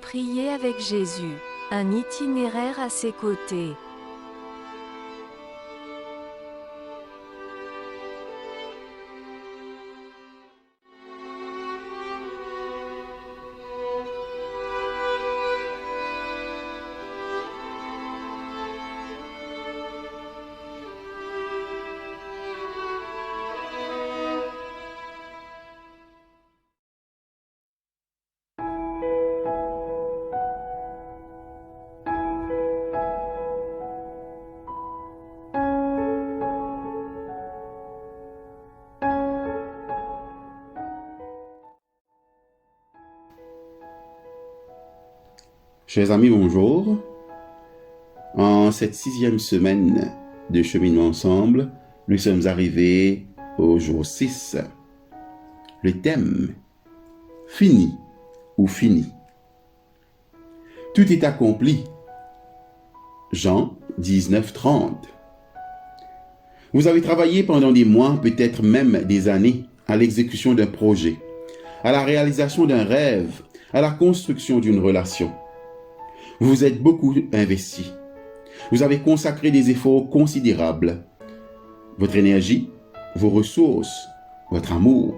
Prier avec Jésus, un itinéraire à ses côtés. Chers amis, bonjour. En cette 6e semaine de cheminement ensemble, nous sommes arrivés au jour 6. Le thème, fini ou fini. Tout est accompli. Jean 19:30. Vous avez travaillé pendant des mois, peut-être même des années, à l'exécution d'un projet, à la réalisation d'un rêve, à la construction d'une relation. Vous vous êtes beaucoup investi. Vous avez consacré des efforts considérables. Votre énergie, vos ressources, votre amour.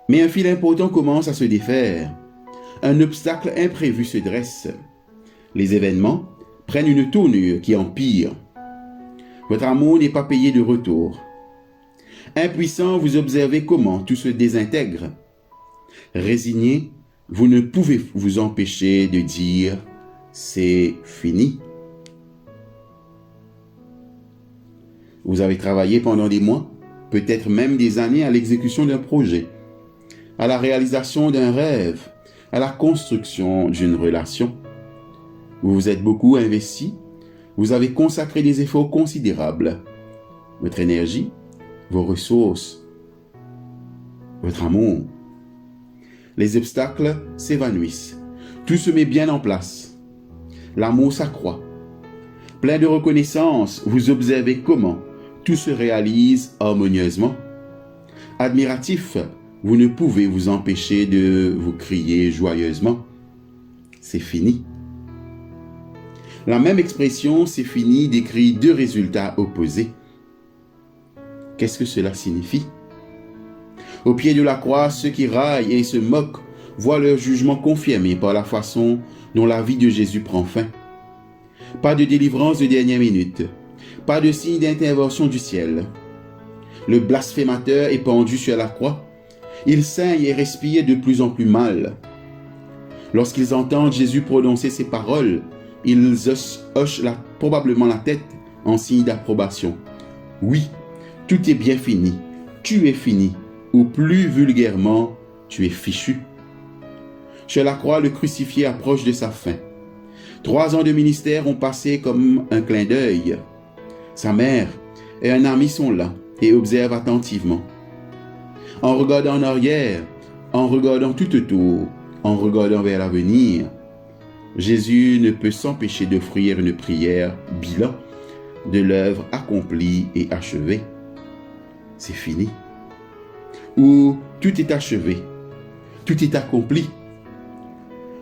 Mais un fil important commence à se défaire. Un obstacle imprévu se dresse. Les événements prennent une tournure qui empire. Votre amour n'est pas payé de retour. Impuissant, vous observez comment tout se désintègre. Résigné, vous ne pouvez vous empêcher de dire « c'est fini ». Vous avez travaillé pendant des mois, peut-être même des années à l'exécution d'un projet, à la réalisation d'un rêve, à la construction d'une relation. Vous vous êtes beaucoup investi, vous avez consacré des efforts considérables. Votre énergie, vos ressources, votre amour. Les obstacles s'évanouissent. Tout se met bien en place. L'amour s'accroît. Plein de reconnaissance, vous observez comment tout se réalise harmonieusement. Admiratif, vous ne pouvez vous empêcher de vous crier joyeusement. C'est fini. La même expression, c'est fini, décrit deux résultats opposés. Qu'est-ce que cela signifie? Au pied de la croix, ceux qui raillent et se moquent voient leur jugement confirmé par la façon dont la vie de Jésus prend fin. Pas de délivrance de dernière minute, pas de signe d'intervention du ciel. Le blasphémateur est pendu sur la croix. Il saigne et respire de plus en plus mal. Lorsqu'ils entendent Jésus prononcer ces paroles, ils hochent probablement la tête en signe d'approbation. Oui, tout est bien fini, tu es fini. Ou plus vulgairement, tu es fichu. Sur la croix, le crucifié approche de sa fin. 3 ans de ministère ont passé comme un clin d'œil. Sa mère et un ami sont là et observent attentivement. En regardant en arrière, en regardant tout autour, en regardant vers l'avenir, Jésus ne peut s'empêcher d'offrir une prière bilan de l'œuvre accomplie et achevée. C'est fini. Où tout est achevé, tout est accompli.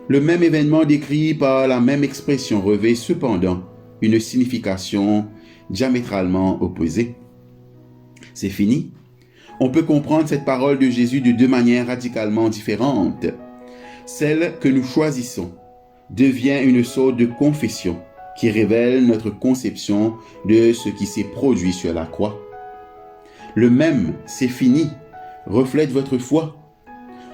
Le même événement décrit par la même expression revêt cependant une signification diamétralement opposée. C'est fini. On peut comprendre cette parole de Jésus de deux manières radicalement différentes. Celle que nous choisissons devient une sorte de confession qui révèle notre conception de ce qui s'est produit sur la croix. Le même « c'est fini » reflète votre foi,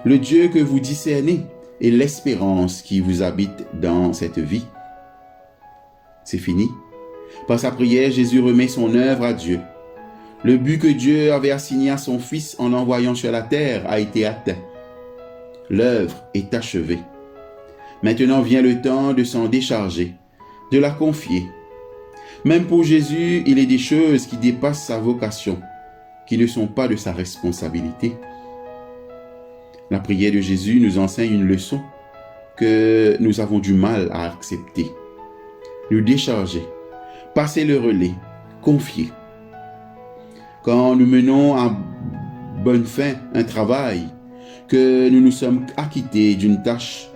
le Dieu que vous discernez et l'espérance qui vous habite dans cette vie. C'est fini. Par sa prière, Jésus remet son œuvre à Dieu. Le but que Dieu avait assigné à son Fils en l'envoyant sur la terre a été atteint. L'œuvre est achevée. Maintenant vient le temps de s'en décharger, de la confier. Même pour Jésus, il est des choses qui dépassent sa vocation, qui ne sont pas de sa responsabilité. La prière de Jésus nous enseigne une leçon que nous avons du mal à accepter. Nous décharger, passer le relais, confier. Quand nous menons à bonne fin un travail, que nous nous sommes acquittés d'une tâche,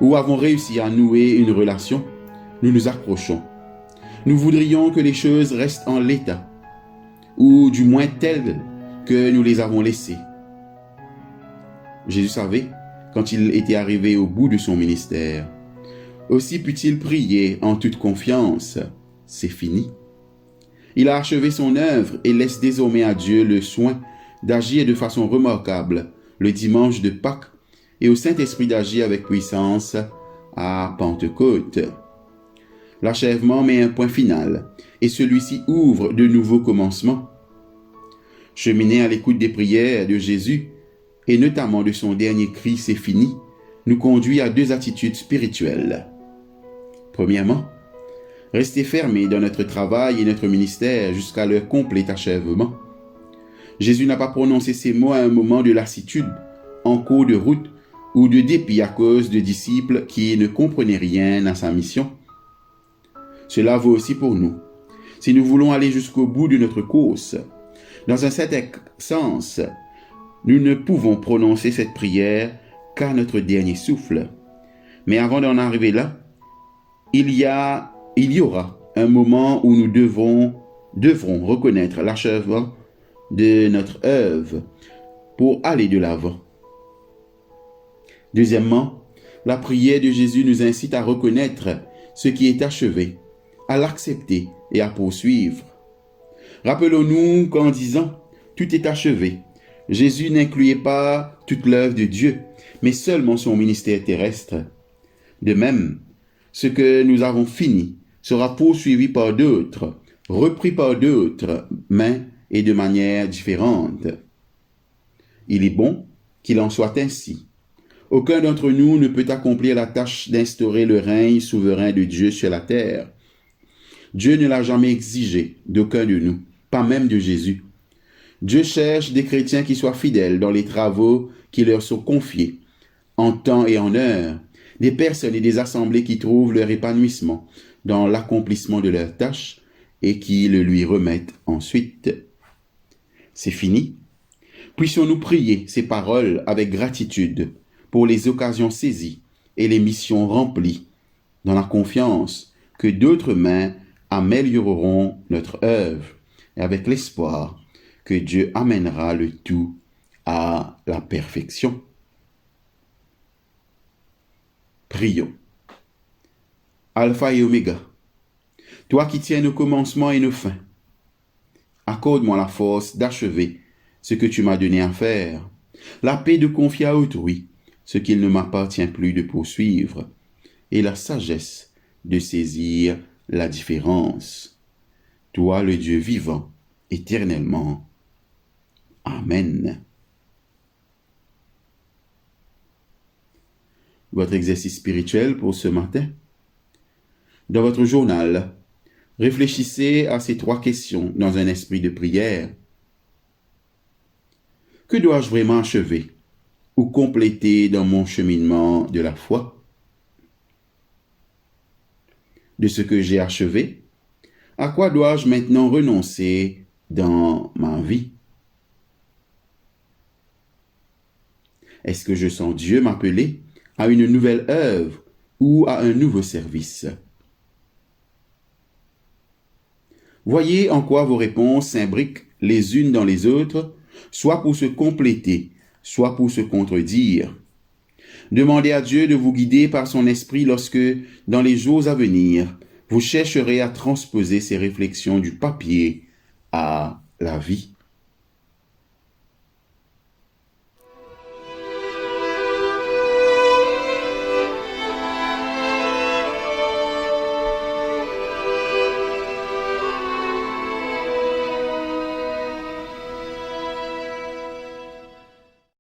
ou avons réussi à nouer une relation, nous nous accrochons. Nous voudrions que les choses restent en l'état, ou du moins telles que nous les avons laissées. Jésus savait, quand il était arrivé au bout de son ministère, aussi put-il prier en toute confiance, « C'est fini ». Il a achevé son œuvre et laisse désormais à Dieu le soin d'agir de façon remarquable le dimanche de Pâques et au Saint-Esprit d'agir avec puissance à Pentecôte. L'achèvement met un point final et celui-ci ouvre de nouveaux commencements. Cheminer à l'écoute des prières de Jésus et notamment de son dernier cri « C'est fini » nous conduit à deux attitudes spirituelles. Premièrement, rester fermés dans notre travail et notre ministère jusqu'à leur complet achèvement. Jésus n'a pas prononcé ces mots à un moment de lassitude, en cours de route ou de dépit à cause de disciples qui ne comprenaient rien à sa mission. Cela vaut aussi pour nous. Si nous voulons aller jusqu'au bout de notre course, dans un certain sens, nous ne pouvons prononcer cette prière qu'à notre dernier souffle. Mais avant d'en arriver là, il y aura un moment où nous devrons reconnaître l'achèvement de notre œuvre pour aller de l'avant. Deuxièmement, la prière de Jésus nous incite à reconnaître ce qui est achevé, à l'accepter et à poursuivre. Rappelons-nous qu'en disant « tout est achevé », Jésus n'incluait pas toute l'œuvre de Dieu, mais seulement son ministère terrestre. De même, ce que nous avons fini sera poursuivi par d'autres, repris par d'autres mains et de manière différente. Il est bon qu'il en soit ainsi. Aucun d'entre nous ne peut accomplir la tâche d'instaurer le règne souverain de Dieu sur la terre. Dieu ne l'a jamais exigé d'aucun de nous, pas même de Jésus. Dieu cherche des chrétiens qui soient fidèles dans les travaux qui leur sont confiés, en temps et en heure, des personnes et des assemblées qui trouvent leur épanouissement dans l'accomplissement de leurs tâches et qui le lui remettent ensuite. C'est fini. Puissions-nous prier ces paroles avec gratitude pour les occasions saisies et les missions remplies, dans la confiance que d'autres mains amélioreront notre œuvre et avec l'espoir que Dieu amènera le tout à la perfection. Prions. Alpha et Oméga, toi qui tiens nos commencements et nos fins, accorde-moi la force d'achever ce que tu m'as donné à faire, la paix de confier à autrui ce qu'il ne m'appartient plus de poursuivre, et la sagesse de saisir la différence. Toi le Dieu vivant, éternellement. Amen. Votre exercice spirituel pour ce matin. Dans votre journal, réfléchissez à ces 3 questions dans un esprit de prière. Que dois-je vraiment achever ou compléter dans mon cheminement de la foi? De ce que j'ai achevé, à quoi dois-je maintenant renoncer dans ma vie? Est-ce que je sens Dieu m'appeler à une nouvelle œuvre ou à un nouveau service? Voyez en quoi vos réponses s'imbriquent les unes dans les autres, soit pour se compléter, soit pour se contredire. Demandez à Dieu de vous guider par son esprit lorsque, dans les jours à venir, vous chercherez à transposer ces réflexions du papier à la vie.